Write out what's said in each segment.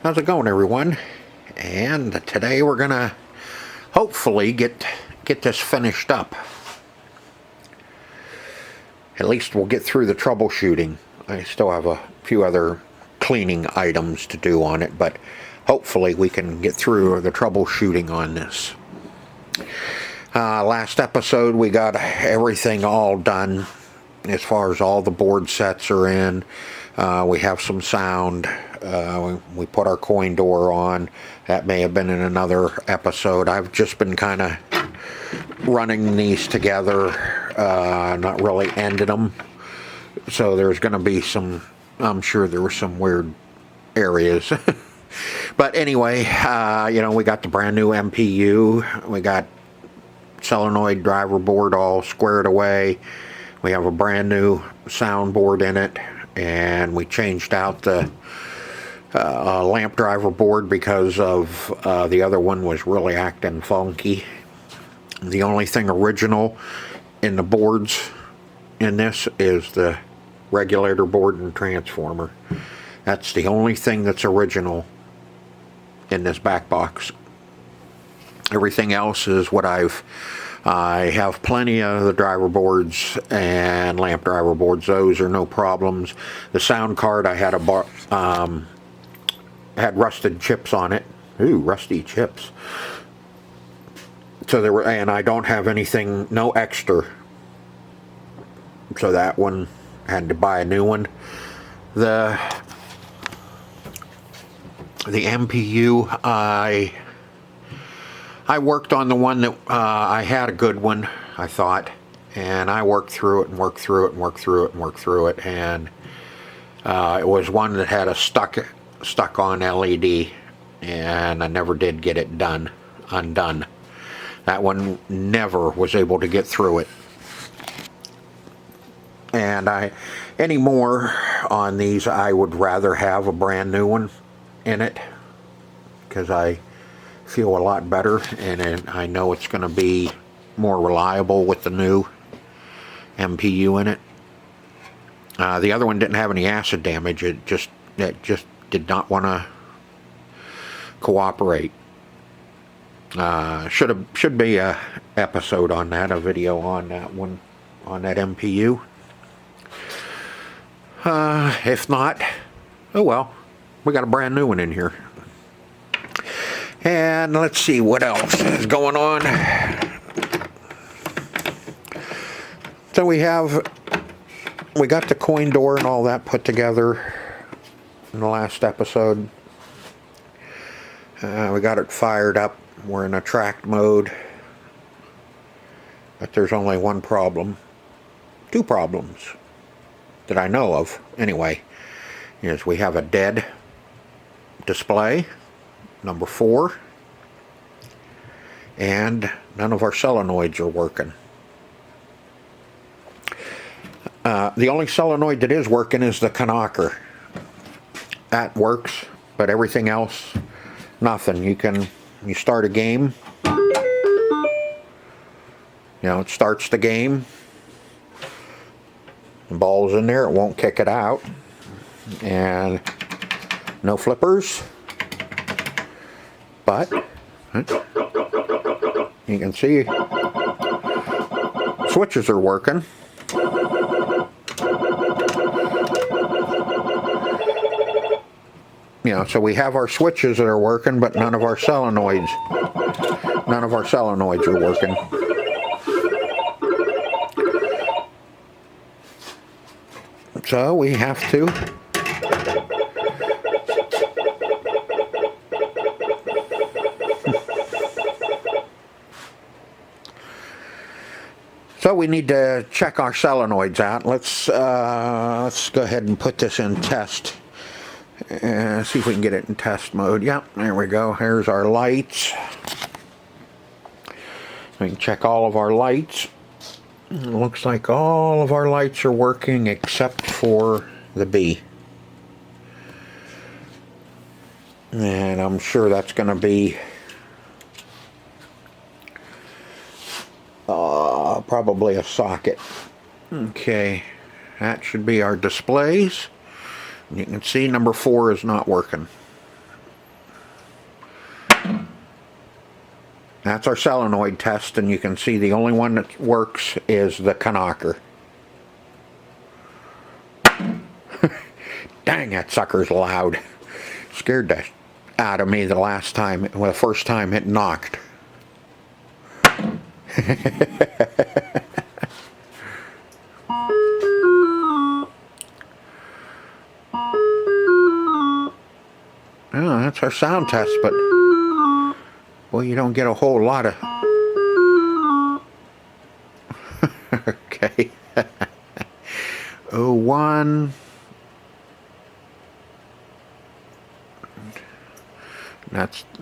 How's it going, everyone? And today we're gonna hopefully get this finished up. At least we'll get through the troubleshooting. I still have a few other cleaning items to do on it, but hopefully we can get through the troubleshooting on this. Last episode we got everything all done as far as all the board sets are in. We have some sound. We put our coin door on. That may have been in another episode. I've just been kind of running these together, not really ending them. So there's going to be some, I'm sure there were some weird areas. But anyway, we got the brand new MPU. We got solenoid driver board all squared away. We have a brand new soundboard in it. And we changed out the lamp driver board because of the other one was really acting funky. The only thing original in the boards in this is the regulator board and transformer. That's the only thing that's original in this back box. Everything else is what I have plenty of the driver boards and lamp driver boards. Those are no problems. The sound card I had had rusted chips on it. Ooh, rusty chips. So there were, and I don't have anything, no extra. So that one had to buy a new one. The MPU, I worked on the one that I had a good one, I thought, and I worked through it and worked through it and worked through it and worked through it, and it was one that had a stuck on LED, and I never did get it undone. That one never was able to get through it. And anymore on these, I would rather have a brand new one in it, because I feel a lot better, and I know it's going to be more reliable with the new MPU in it. The other one didn't have any acid damage. It just did not want to cooperate. Should be a episode on that, a video on that one, on that MPU. If not, oh well, we got a brand new one in here. And let's see what else is going on. So we got the coin door and all that put together in the last episode. We got it fired up. We're in attract mode. But there's only one problem. Two problems that I know of, anyway. Is we have a dead display, number 4, and none of our solenoids are working. The only solenoid that is working is the knocker. That works, but everything else, nothing. You start a game, it starts the game, the ball's in there, it won't kick it out, and no flippers, but you can see switches are working. So we have our switches that are working, but none of our solenoids are working. So we have to So we need to check our solenoids out. Let's go ahead and put this in test. See if we can get it in test mode. Yep, there we go. Here's our lights. We can check all of our lights. It looks like all of our lights are working except for the B. And I'm sure that's going to be probably a socket. Okay, that should be our displays. You can see number 4 is not working. that's our solenoid test, and you can see the only one that works is the knocker. Dang, that sucker's loud. Scared the out of me the last time, well, the first time it knocked. Oh, that's our sound test, but well, you don't get a whole lot of. Okay. 01.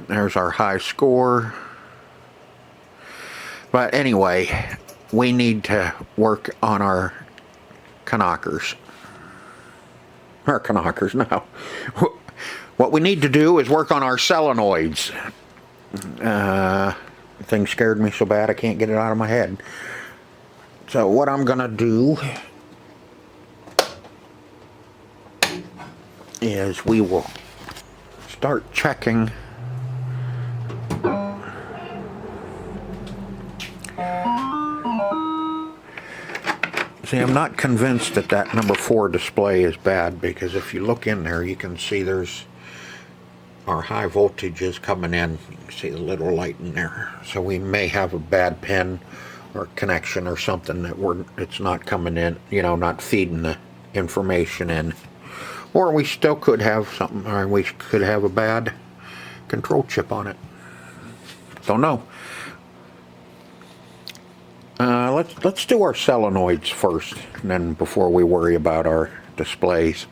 There's our high score. But anyway, we need to work on our knockers. Our knockers, no. What we need to do is work on our solenoids. The thing scared me so bad I can't get it out of my head. So what I'm gonna do is we will start checking See, I'm not convinced that that number 4 display is bad, because if you look in there you can see there's our high voltages coming in. You can see the little light in there. So we may have a bad pin or connection or something that it's not coming in, you know, not feeding the information in. Or we still could have something, or we could have a bad control chip on it. Don't know. Let's do our solenoids first, and then before we worry about our displays.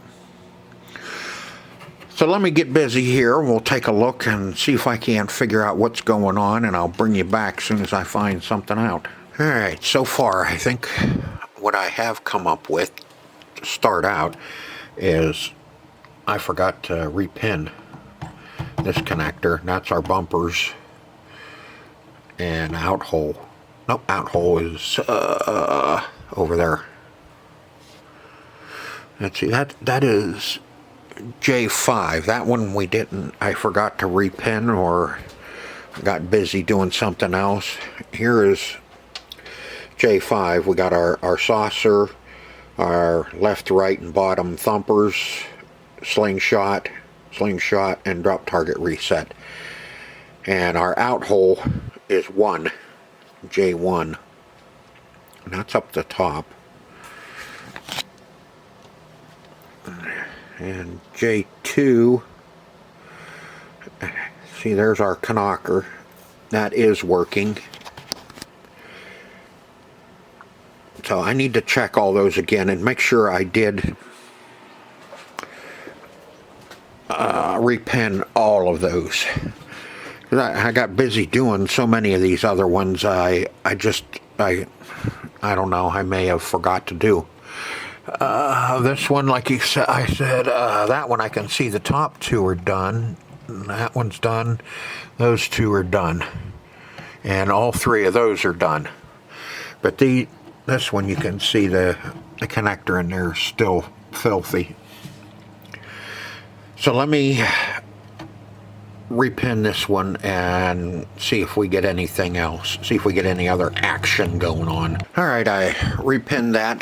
So let me get busy here. We'll take a look and see if I can't figure out what's going on, and I'll bring you back as soon as I find something out. Alright, so far I think what I have come up with to start out is I forgot to repin this connector. That's our bumpers and out hole. Nope, out hole is over there. Let's see, that is J5. That one we didn't, I forgot to repin or got busy doing something else. Here is J5. We got our saucer, our left, right, and bottom thumpers, slingshot, and drop target reset. And our out hole is 1, J1. And that's up the top. And J2, see, there's our knocker. That is working. So I need to check all those again and make sure I did repin all of those. I got busy doing so many of these other ones. I don't know, I may have forgot to do. This one, like I said, that one I can see the top 2 are done. That one's done. Those 2 are done. And all 3 of those are done. But this one, you can see the connector in there is still filthy. So let me repin this one and see if we get anything else. See if we get any other action going on. Alright, I repinned that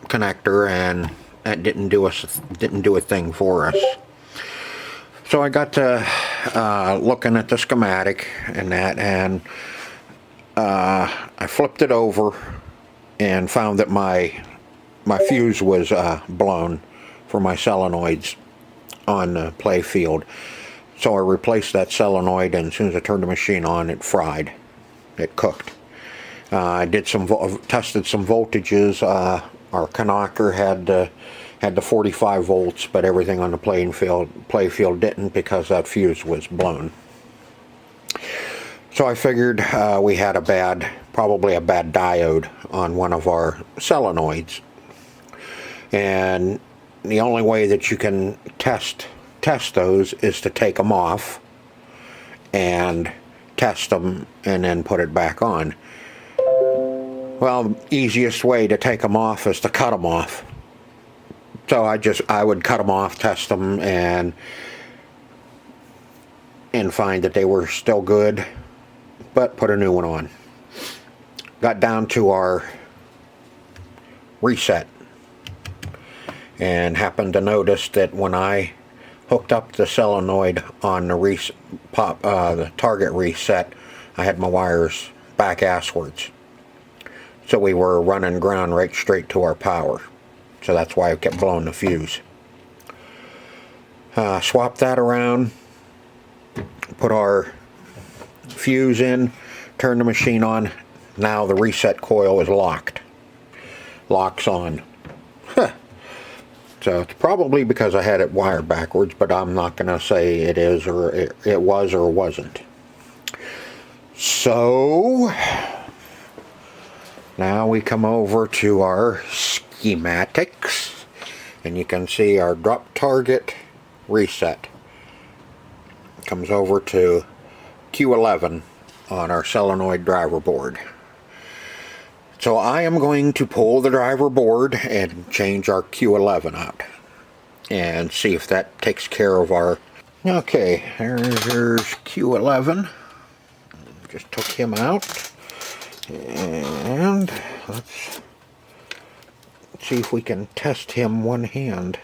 connector and that didn't do a thing for us. So I got to looking at the schematic and that, and I flipped it over and found that my fuse was blown for my solenoids on the play field. So I replaced that solenoid, and as soon as I turned the machine on, it fried. It cooked. I did tested some voltages. Our knocker had the 45 volts, but everything on the play field didn't, because that fuse was blown. So I figured we had probably a bad diode on one of our solenoids. And the only way that you can test those is to take them off and test them and then put it back on. Well, the easiest way to take them off is to cut them off. So I would cut them off, test them, and find that they were still good. but put a new one on. Got down to our reset and happened to notice that when I hooked up the solenoid on the target reset, I had my wires back asswards. So we were running ground right straight to our power. So that's why I kept blowing the fuse. Swap that around, put our fuse in, turn the machine on. Now the reset coil is locked. Locks on. So it's probably because I had it wired backwards, but I'm not going to say it is or it was or wasn't. So now we come over to our schematics, and you can see our drop target reset comes over to Q11 on our solenoid driver board. So I am going to pull the driver board and change our Q11 out and see if that takes care of our... Okay, there's Q11. Just took him out. And let's see if we can test him one hand.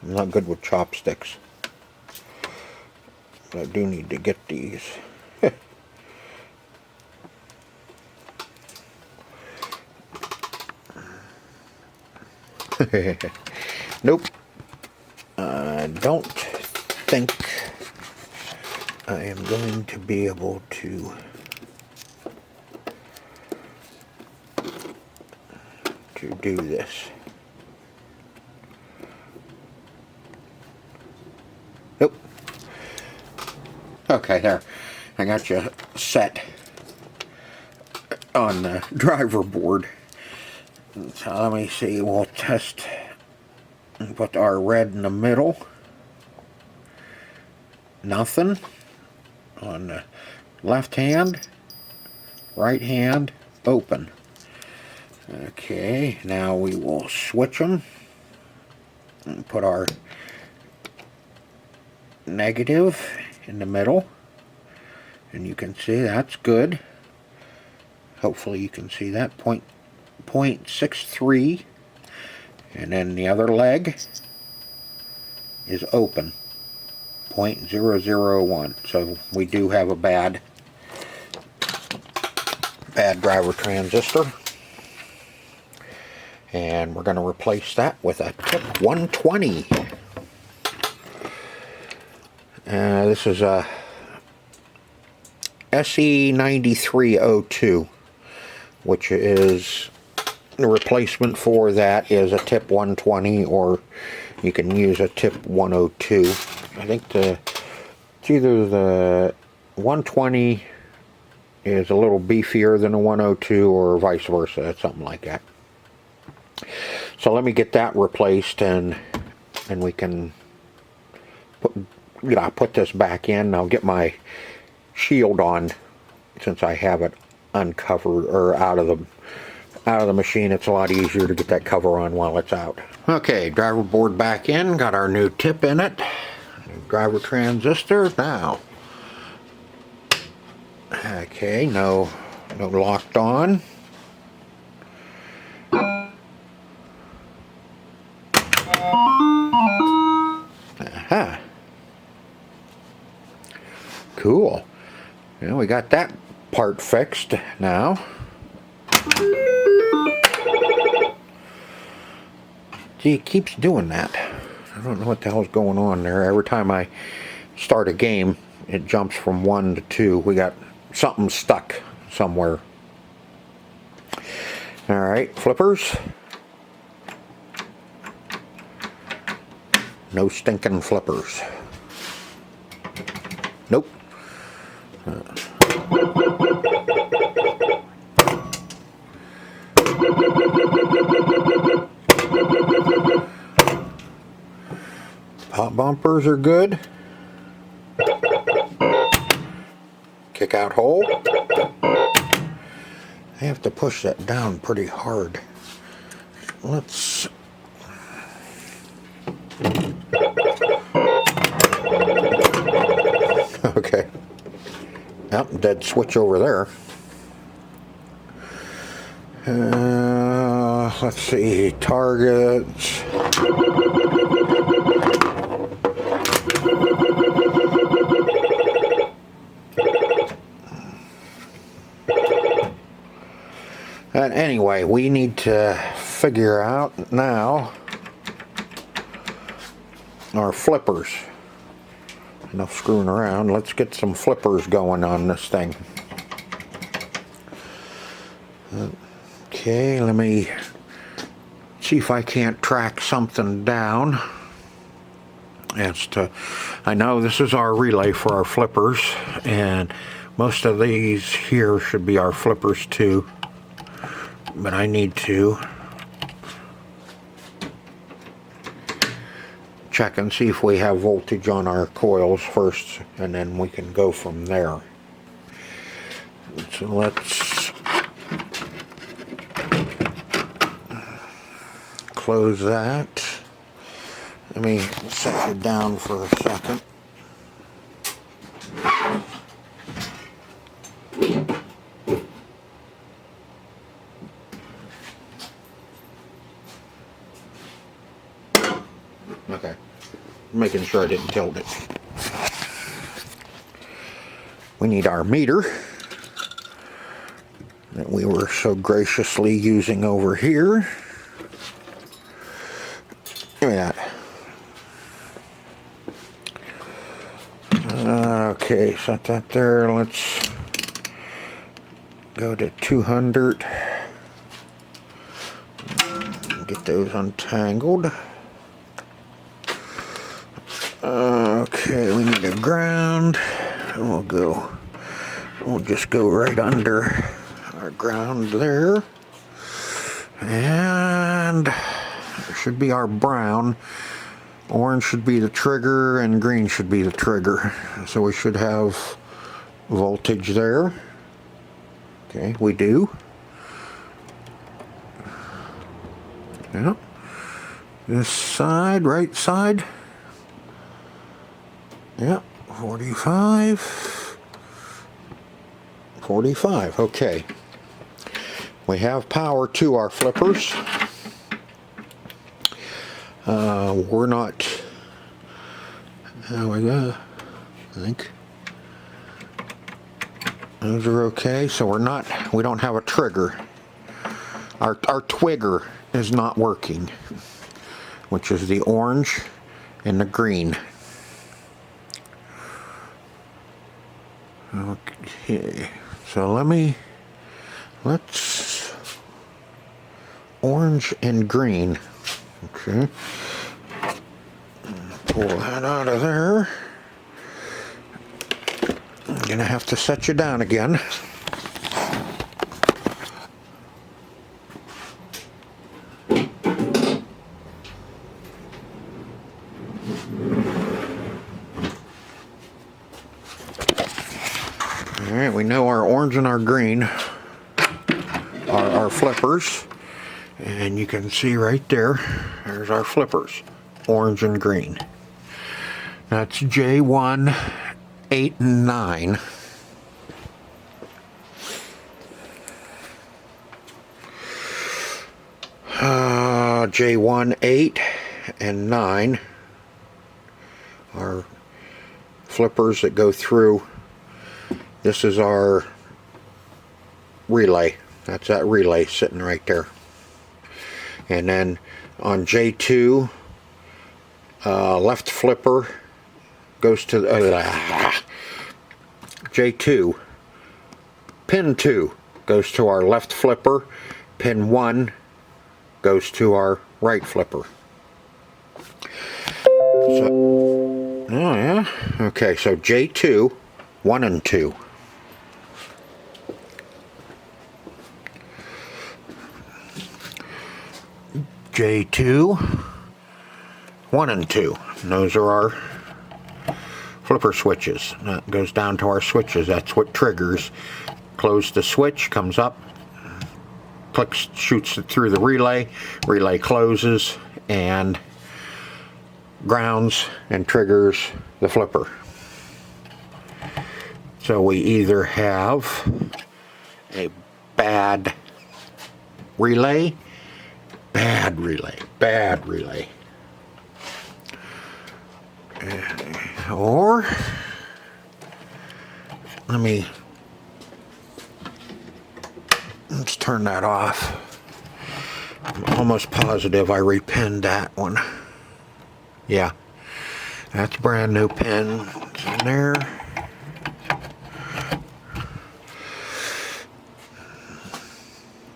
I'm not good with chopsticks, but I do need to get these. Nope. I don't think I am going to be able to do this. Nope. Okay, there. I got you set on the driver board. So let me see, we'll test and put our red in the middle. Nothing. On the left hand, right hand, open. Okay, now we will switch them and put our negative in the middle. And you can see that's good. Hopefully you can see that. 0.63, and then the other leg is open, 0.001. So we do have a bad driver transistor, and we're going to replace that with a tip 120. This is a SE9302, which is the replacement for that is a tip 120, or you can use a tip 102. I think it's either the 120 is a little beefier than a 102, or vice versa. It's something like that. So let me get that replaced, and we can put this back in. I'll get my shield on, since I have it uncovered or out of the machine. It's a lot easier to get that cover on while it's out. Okay, driver board back in, got our new tip in it, new driver transistor. Now, okay, no locked on. Aha, cool. Well, we got that part fixed now. See, it keeps doing that. I don't know what the hell's going on there. Every time I start a game, it jumps from 1 to 2. We got something stuck somewhere. Alright, flippers. No stinking flippers. Nope. Pop bumpers are good. Kick out hole. I have to push that down pretty hard. Let's... Yep, dead switch over there. Let's see, targets. And anyway, we need to figure out now our flippers. Enough screwing around. Let's get some flippers going on this thing. Okay, let me see if I can't track something down as to, I know this is our relay for our flippers, and most of these here should be our flippers too, but I need to check and see if we have voltage on our coils first, and then we can go from there. So let's close that. Let me set it down for a second. Okay, making sure I didn't tilt it. We need our meter that we were so graciously using over here. Give me that. Okay, set that there. Let's go to 200. Get those untangled. Okay, we need a ground. We'll just go right under our ground there. And it should be our brown. Orange should be the trigger and green should be the trigger. So we should have voltage there. Okay, we do. Yep. This side, right side. Yep, 45. 45, okay. We have power to our flippers. We're not, there we go, I think. Those are okay, so we don't have a trigger. Our twigger is not working, which is the orange and the green. Okay, so let's orange and green. Okay, pull that out of there. I'm gonna have to set you down again. Alright, we know our orange and our green are our flippers. And you can see right there, there's our flippers, orange and green. That's J1, 8, and 9. J1, 8, and 9 are flippers that go through. This is our relay. That's that relay sitting right there. And then on J2, left flipper goes to J2. Pin 2 goes to our left flipper. Pin 1 goes to our right flipper. So, oh yeah. Okay, so J2, 1 and 2. J2, 1 and 2. And those are our flipper switches. That goes down to our switches. That's what triggers. Close the switch, comes up, clicks, shoots it through the relay. Relay closes and grounds and triggers the flipper. So we either have a bad relay, bad relay, bad relay, or let's turn that off. I'm almost positive I repinned that one. Yeah, that's brand new pin. It's in there.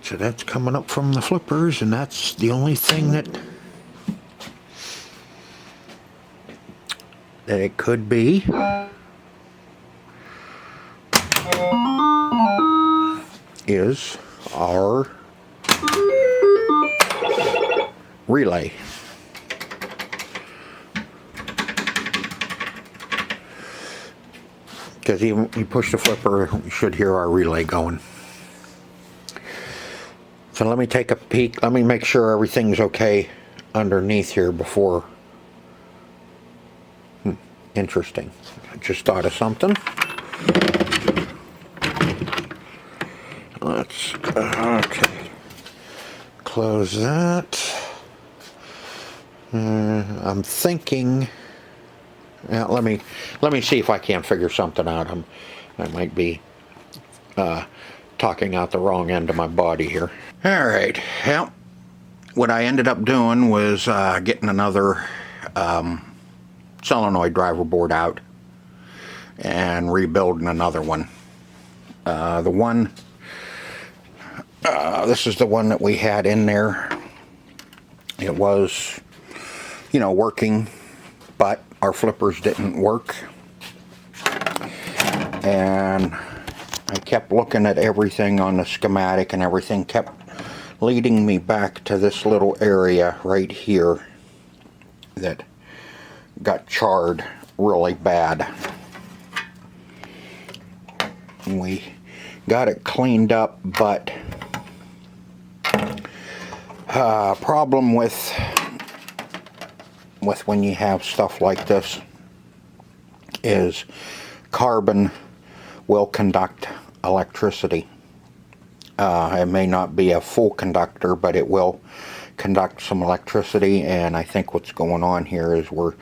So that's coming up from the flippers, and that's the only thing that it could be. Is our relay. Because even you push the flipper, you should hear our relay going. So let me take a peek. Let me make sure everything's okay underneath here before. Interesting. I just thought of something. Let's okay. Close that. I'm thinking. Let me see if I can't figure something out. I might be talking out the wrong end of my body here. All right. Well, what I ended up doing was getting another solenoid driver board out and rebuilding another one. This is the one that we had in there. It was, working, but our flippers didn't work. And I kept looking at everything on the schematic, and everything kept leading me back to this little area right here that got charred really bad. We got it cleaned up, but problem with when you have stuff like this is carbon will conduct electricity. It may not be a full conductor, but it will conduct some electricity, and I think what's going on here is we're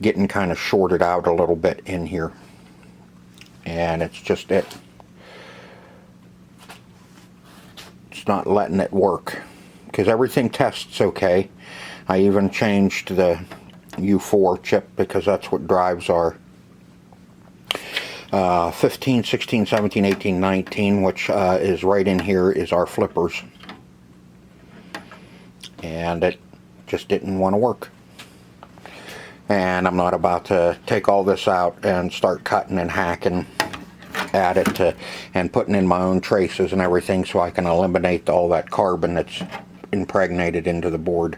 getting kind of shorted out a little bit in here, and it's not letting it work, because everything tests okay. I even changed the U4 chip because that's what drives our 15, 16, 17, 18, 19, which is right in here, is our flippers. And it just didn't want to work. And I'm not about to take all this out and start cutting and hacking at it and putting in my own traces and everything so I can eliminate all that carbon that's impregnated into the board.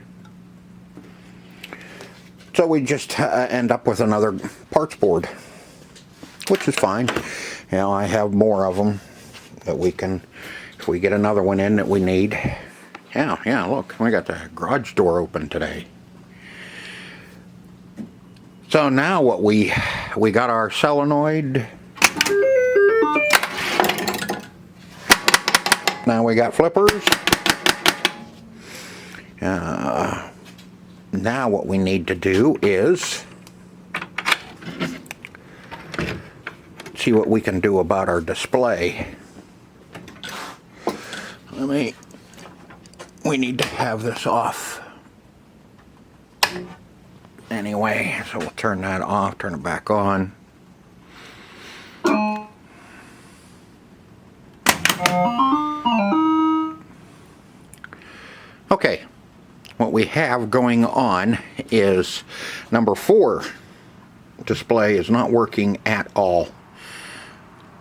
So we just end up with another parts board, which is fine. I have more of them that we can, if we get another one in that we need. Yeah, look, we got the garage door open today. So now what we got our solenoid. Now we got flippers. Now what we need to do is see what we can do about our display. We need to have this off. Anyway, so we'll turn that off, turn it back on. Okay, what we have going on is number 4 display is not working at all.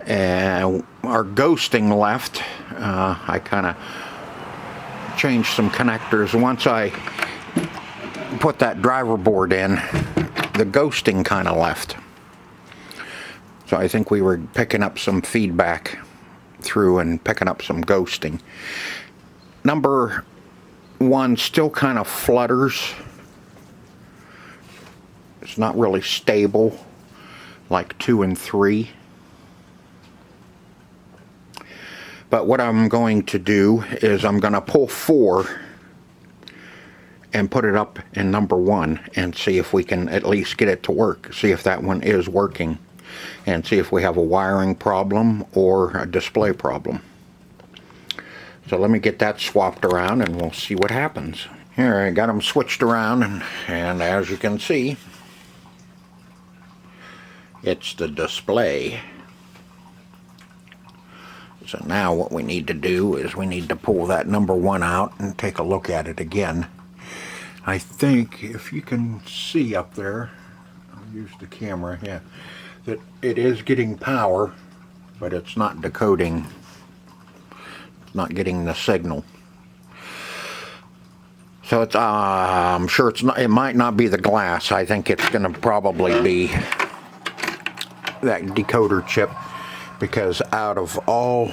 And our ghosting left. I kind of changed some connectors. Once I put that driver board in, the ghosting kind of left. So I think we were picking up some feedback through and picking up some ghosting. Number 1 still kind of flutters. It's not really stable like 2 and 3. But what I'm going to do is I'm going to pull 4 and put it up in number 1 and see if we can at least get it to work. See if that one is working. And see if we have a wiring problem or a display problem. So let me get that swapped around and we'll see what happens. Here, I got them switched around, and as you can see, it's the display. So now what we need to do is we need to pull that number 1 out and take a look at it again. I think if you can see up there, I'll use the camera, yeah, that it is getting power, but it's not decoding. It's not getting the signal. So it's, I'm sure it's not, it might not be the glass. I think it's going to probably be that decoder chip, because out of all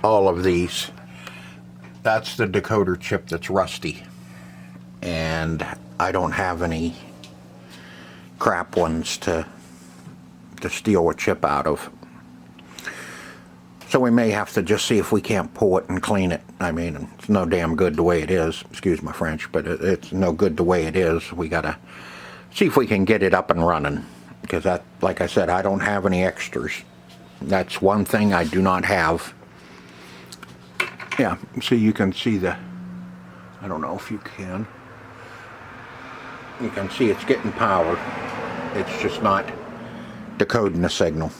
of these, that's the decoder chip that's rusty. And I don't have any crap ones to steal a chip out of. So we may have to just see if we can't pull it and clean it. I mean, it's no damn good the way it is. Excuse my French, but it's no good the way it is. We gotta see if we can get it up and running. Because that, like I said, I don't have any extras. That's one thing I do not have. Yeah, see, you can see the, I don't know if you can. You can see it's getting power. It's just not decoding the signal.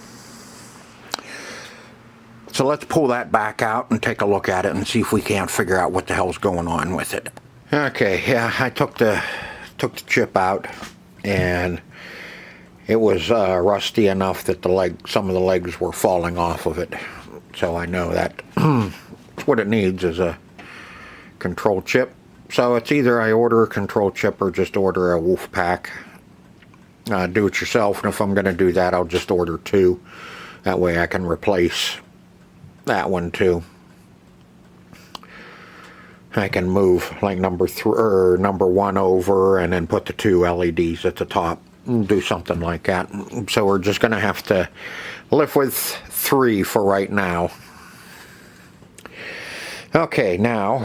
So let's pull that back out and take a look at it and see if we can't figure out what the hell's going on with it. Okay, yeah, I took the chip out, and it was rusty enough that some of the legs were falling off of it. So I know that what it needs is a control chip. So it's either I order a control chip or just order a wolf pack. Do it yourself, and if I'm going to do that, I'll just order 2. That way I can replace that one too. I can move like number 3 or number 1 over, and then put the 2 LEDs at the top. Do something like that. So we're just going to have to live with 3 for right now. Okay, now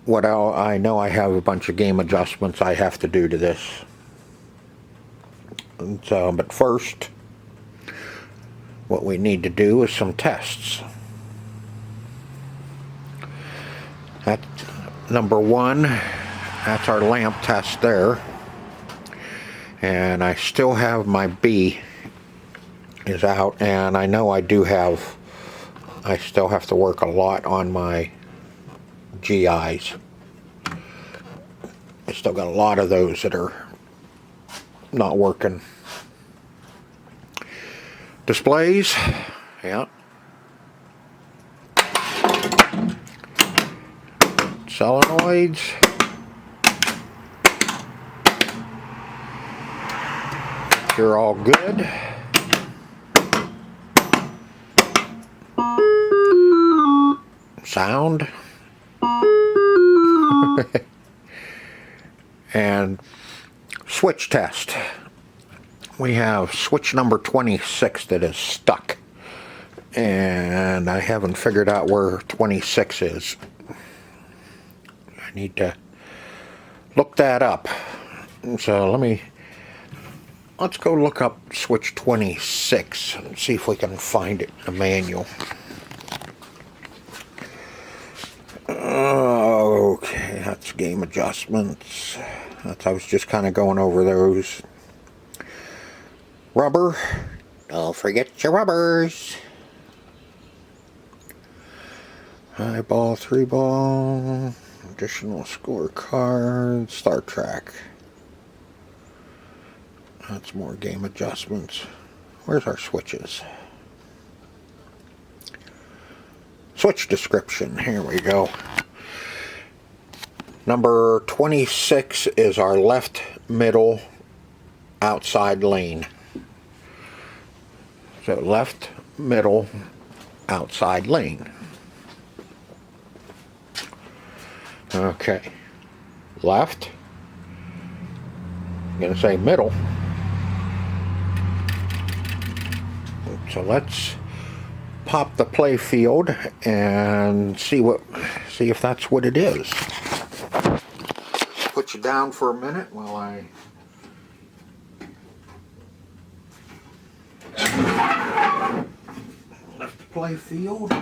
what I know I have a bunch of game adjustments I have to do to this. So, but first, what we need to do is some tests. That's number 1. That's our lamp test there. And I still have my B is out, and I know I still have to work a lot on my GIs. I still got a lot of those that are not working. Displays, yeah. Solenoids. You're all good. Sound. And switch test. We have switch number 26 that is stuck. And I haven't figured out where 26 is. I need to look that up. So let's go look up switch 26 and see if we can find it in the manual. Okay, that's game adjustments. I was just kind of going over those. Rubber. Don't forget your rubbers. High ball, 3 ball. Additional scorecard. Star Trek. That's more game adjustments. Where's our switches? Switch description. Here we go. Number 26 is our left middle outside lane. So left middle outside lane. Okay. Left. I'm going to say middle. So let's pop the play field and see if that's what it is. Put you down for a minute while I lift the play field.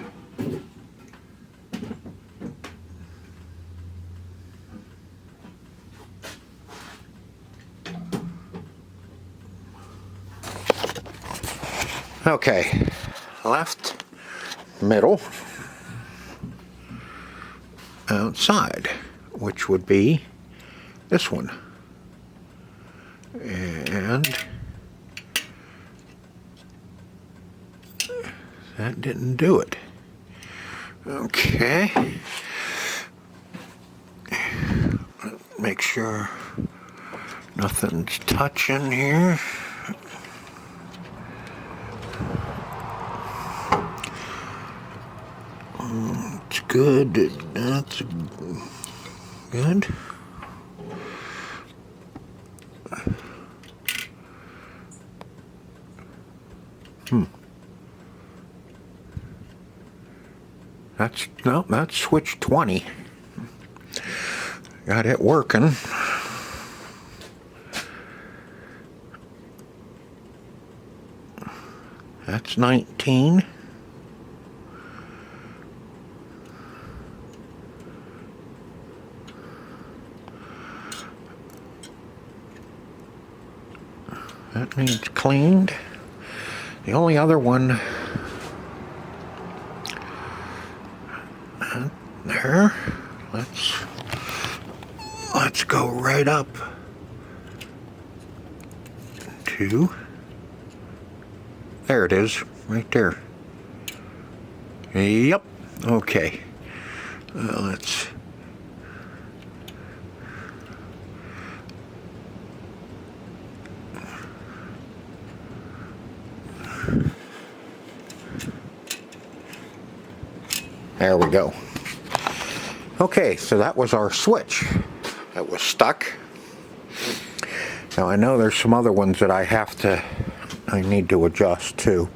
Okay, left, middle, outside, which would be this one. And that didn't do it. Okay. Make sure nothing's touching here. It's good. That's good. That's switch 20. Got it working. That's 19. That needs cleaned. The only other one there. Let's go right up to, there it is, right there. Yep. Okay. Let's there we go. Okay, so that was our switch that was stuck. Now I know there's some other ones that I need to adjust too.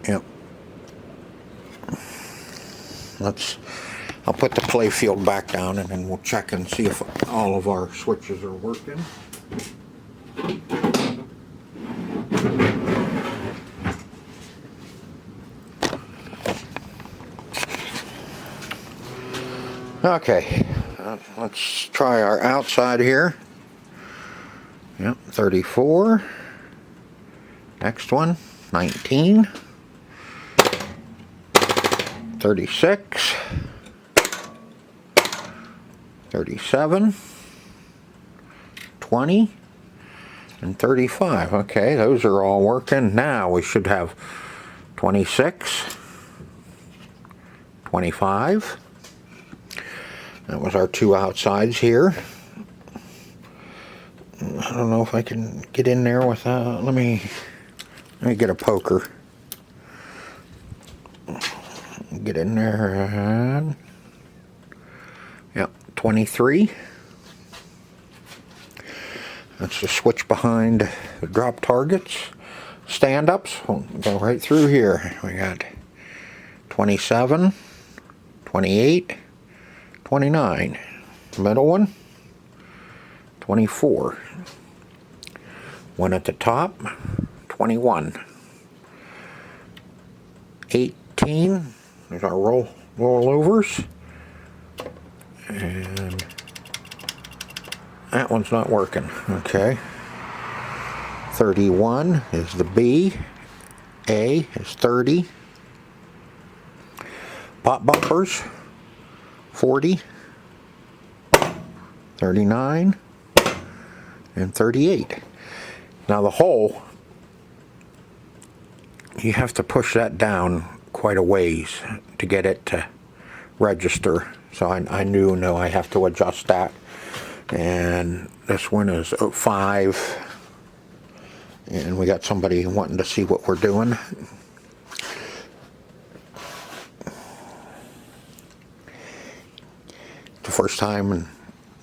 Yep. I'll put the play field back down and then we'll check and see if all of our switches are working. Okay, let's try our outside here. Yep, 34. Next one, 19. 36. 37. 20. And 35. Okay, those are all working. Now we should have 26. 25. That was our two outsides here. I don't know if I can get in there without, let me get a poker. Get in there. Yep, 23. That's the switch behind the drop targets. Stand-ups, we'll go right through here. We got 27, 28, 29. Middle one, 24. One at the top, 21. 18. There's our rollovers. And that one's not working. Okay. 31 is the B. A is 30. Pop bumpers, 40. 39. And 38. Now the hole, you have to push that down quite a ways to get it to register. So I know I have to adjust that. And this one is 5. And we got somebody wanting to see what we're doing. The first time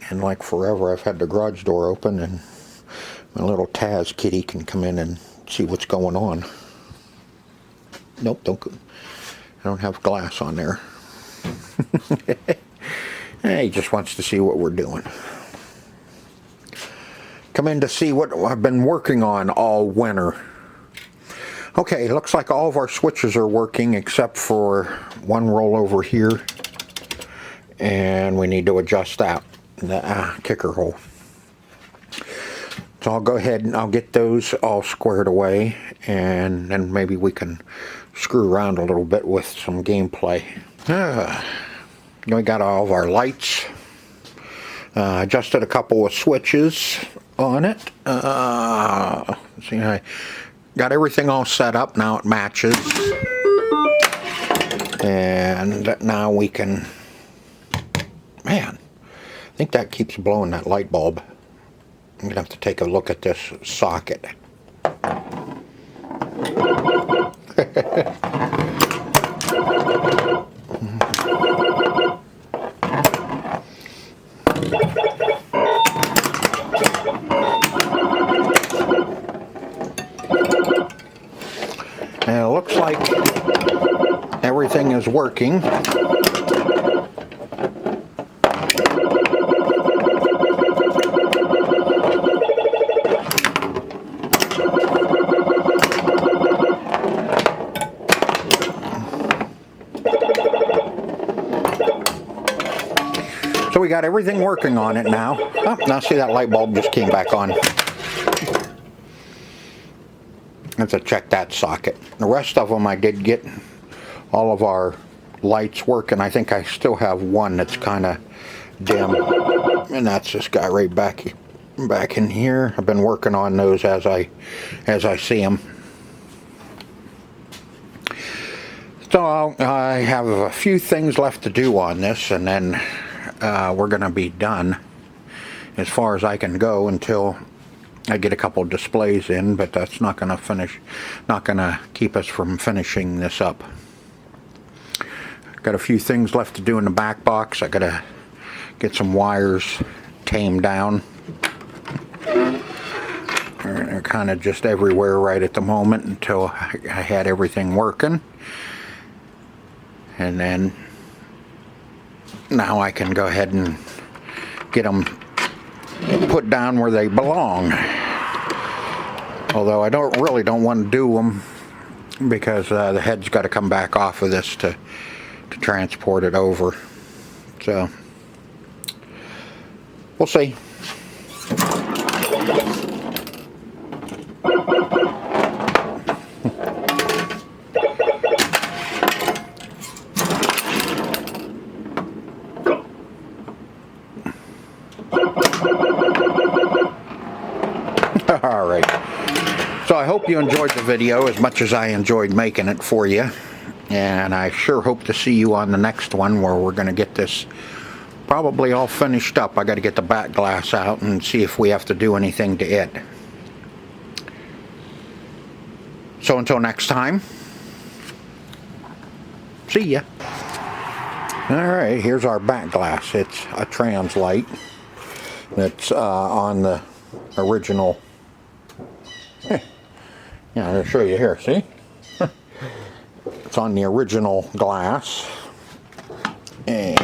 in like forever I've had the garage door open and my little Taz kitty can come in and see what's going on. Nope, don't. I don't have glass on there. He just wants to see what we're doing. Come in to see what I've been working on all winter. Okay, looks like all of our switches are working except for one roll over here. And we need to adjust that, the kicker hole. So I'll go ahead and I'll get those all squared away, and then maybe we can screw around a little bit with some gameplay. We got all of our lights. Adjusted a couple of switches on it. See, I got everything all set up. Now it matches. And now we can... Man, I think that keeps blowing that light bulb. I'm going to have to take a look at this socket. And it looks like everything is working. So we got everything working on it now. Oh, now see, that light bulb just came back on. Have to check that socket. The rest of them I did get all of our lights working. I think I still have one that's kind of dim, and that's this guy right back in here. I've been working on those as I see them. So I have a few things left to do on this, and then we're going to be done as far as I can go until I get a couple displays in, but that's not going to keep us from finishing this up. Got a few things left to do in the back box. I got to get some wires tamed down. They're kind of just everywhere right at the moment until I had everything working. And then now I can go ahead and get them put down where they belong. Although I really don't want to do them because the head's got to come back off of this to transport it over. So we'll see. All right. So I hope you enjoyed the video as much as I enjoyed making it for you. And I sure hope to see you on the next one where we're going to get this probably all finished up. I got to get the back glass out and see if we have to do anything to it. So until next time, see ya. Alright, here's our back glass. It's a trans light that's on the original. Yeah, I'll show you here, see? It's on the original glass. And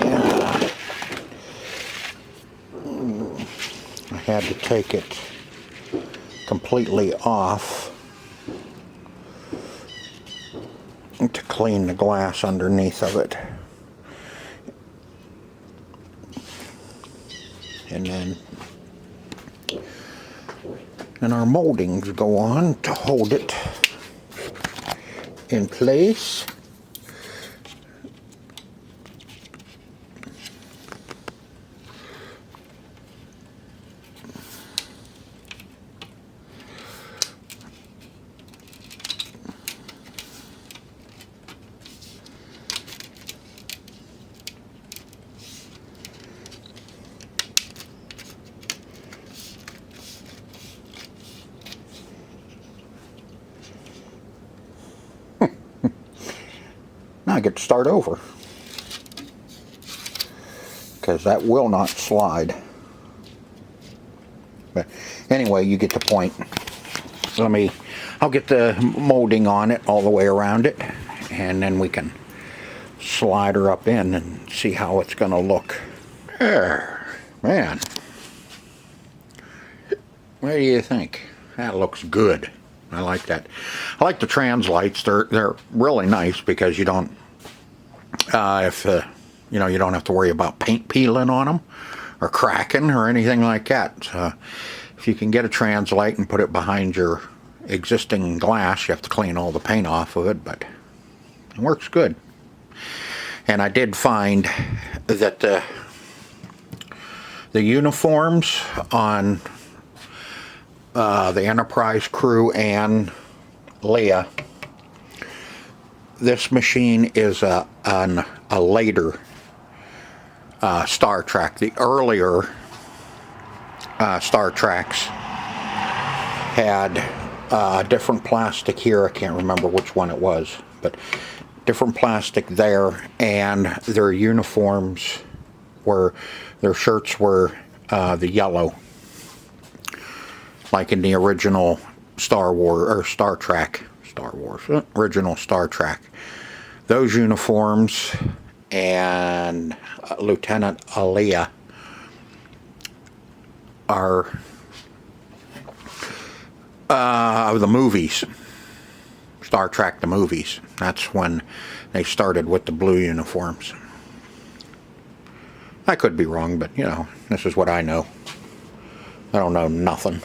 I had to take it completely off to clean the glass underneath of it. And then our moldings go on to hold it in place. Now I get to start over because that will not slide. But anyway, you get the point. I'll get the molding on it all the way around it, and then we can slide her up in and see how it's going to look. There, man. What do you think? That looks good. I like that. I like the trans lights. They're really nice because you don't you don't have to worry about paint peeling on them or cracking or anything like that. So if you can get a trans light and put it behind your existing glass, you have to clean all the paint off of it, but it works good. And I did find that the uniforms on the Enterprise crew and Leia, this machine is a later Star Trek. The earlier Star Treks had different plastic here. I can't remember which one it was, but different plastic there, and their uniforms were, their shirts were the yellow, like in the original original Star Trek. Those uniforms and Lieutenant Alia are the movies, Star Trek the movies. That's when they started with the blue uniforms. I could be wrong, but this is what I know. I don't know nothing.